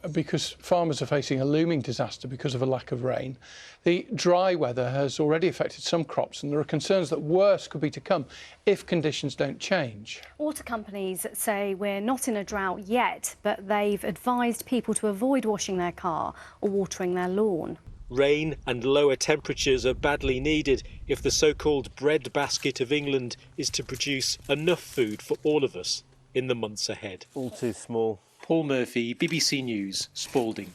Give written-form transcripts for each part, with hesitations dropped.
because farmers are facing a looming disaster because of a lack of rain. The dry weather has already affected some crops, and there are concerns that worse could be to come if conditions don't change. Water companies say we're not in a drought yet, but they've advised people to avoid washing their car or watering their lawn. Rain and lower temperatures are badly needed if the so-called breadbasket of England is to produce enough food for all of us in the months ahead. All too small. Paul Murphy, BBC News, Spalding.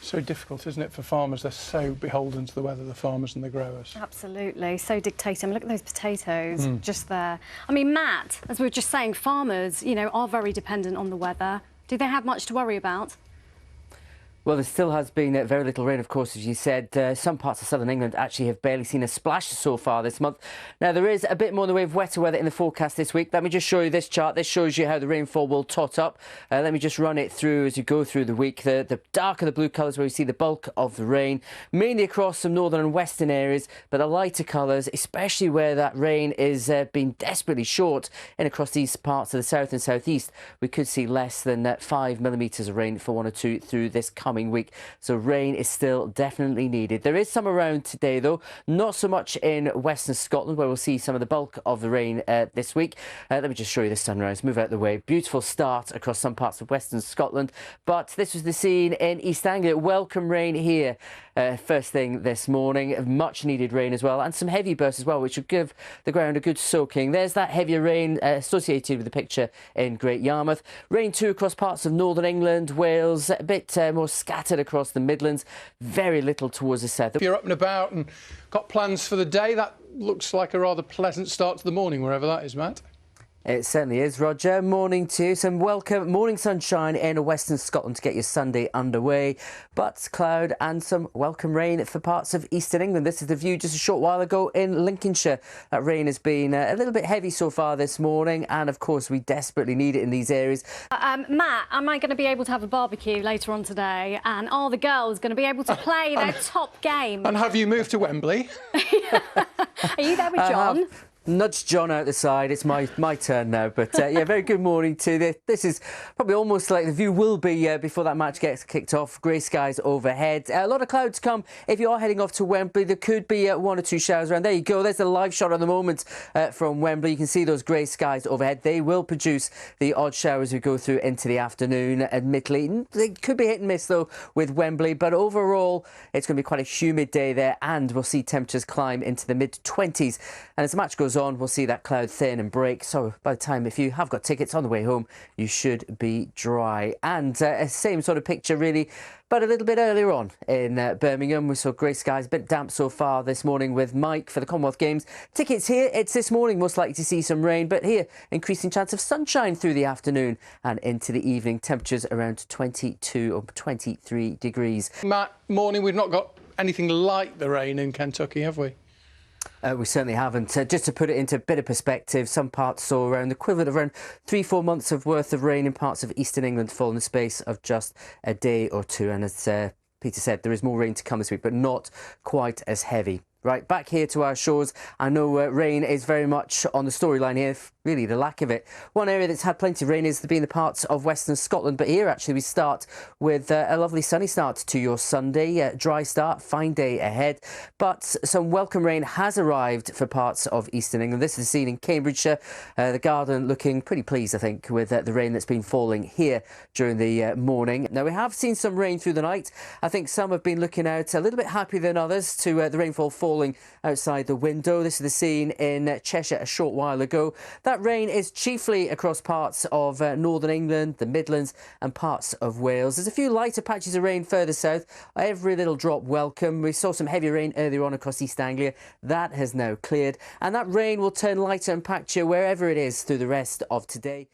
So difficult, isn't it, for farmers? They're so beholden to the weather, the farmers and the growers. Absolutely, so dictating. I mean, look at those potatoes just there. I mean, Matt, as we were just saying, farmers, you know, are very dependent on the weather. Do they have much to worry about? Well, there still has been very little rain, of course, as you said. Some parts of southern England actually have barely seen a splash so far this month. Now, there is a bit more in the way of wetter weather in the forecast this week. Let me just show you this chart. This shows you how the rainfall will tot up. Let me just run it through as you go through the week. The darker the blue colours where you see the bulk of the rain, mainly across some northern and western areas, but the lighter colours, especially where that rain is being desperately short and across these parts of the south and southeast, we could see less than 5 millimetres of rain for 1 or 2 through this coming week. So rain is still definitely needed. There is some around today, though, not so much in western Scotland, where we'll see some of the bulk of the rain this week. Let me just show you the sunrise. Move out of the way. Beautiful start across some parts of western Scotland, but this was the scene in East Anglia. Welcome rain here first thing this morning. Much needed rain as well, and some heavy bursts as well, which will give the ground a good soaking. There's that heavier rain associated with the picture in Great Yarmouth. Rain too across parts of northern England, Wales, a bit more scattered across the Midlands, very little towards the south. If you're up and about and got plans for the day, that looks like a rather pleasant start to the morning, wherever that is, Matt. It certainly is, Roger. Morning to you. Some welcome morning sunshine in western Scotland to get your Sunday underway, but cloud and some welcome rain for parts of eastern England. This is the view just a short while ago in Lincolnshire. That rain has been a little bit heavy so far this morning, and of course we desperately need it in these areas. Matt, am I going to be able to have a barbecue later on today, and are the girls going to be able to play their top game? And have you moved to Wembley? Are you there with John? Nudge John out the side. It's my turn now. But yeah, very good morning to you. This is probably almost like the view will be before that match gets kicked off. Grey skies overhead. A lot of clouds come if you are heading off to Wembley. There could be 1 or 2 showers around. There you go. There's the live shot at the moment from Wembley. You can see those grey skies overhead. They will produce the odd showers we go through into the afternoon, admittedly. They could be hit and miss, though, with Wembley. But overall, it's going to be quite a humid day there, and we'll see temperatures climb into the mid-20s. And as the match goes on, we'll see that cloud thin and break. So by the time, if you have got tickets on the way home, you should be dry. And same sort of picture, really, but a little bit earlier on in Birmingham. We saw grey skies, a bit damp so far this morning with Mike for the Commonwealth Games. Tickets here, it's this morning, most likely to see some rain, but here, increasing chance of sunshine through the afternoon and into the evening. Temperatures around 22 or 23 degrees. Matt, morning. We've not got anything like the rain in Kentucky, have we? We certainly haven't. Just to put it into a bit of perspective, some parts saw around the equivalent of around 3-4 months of worth of rain in parts of eastern England fall in the space of just a day or two. And as Peter said, there is more rain to come this week, but not quite as heavy. Right, back here to our shores. I know rain is very much on the storyline here, really the lack of it. One area that's had plenty of rain is been the parts of western Scotland, but here actually we start with a lovely sunny start to your Sunday. Dry start, fine day ahead, but some welcome rain has arrived for parts of eastern England. This is seen in Cambridgeshire. The garden looking pretty pleased, I think, with the rain that's been falling here during the morning. Now, we have seen some rain through the night. I think some have been looking out a little bit happier than others to the rainfall falling outside the window. This is the scene in Cheshire a short while ago. That rain is chiefly across parts of northern England, the Midlands and parts of Wales. There's a few lighter patches of rain further south. Every little drop welcome. We saw some heavy rain earlier on across East Anglia. That has now cleared, and that rain will turn lighter and patchier wherever it is through the rest of today.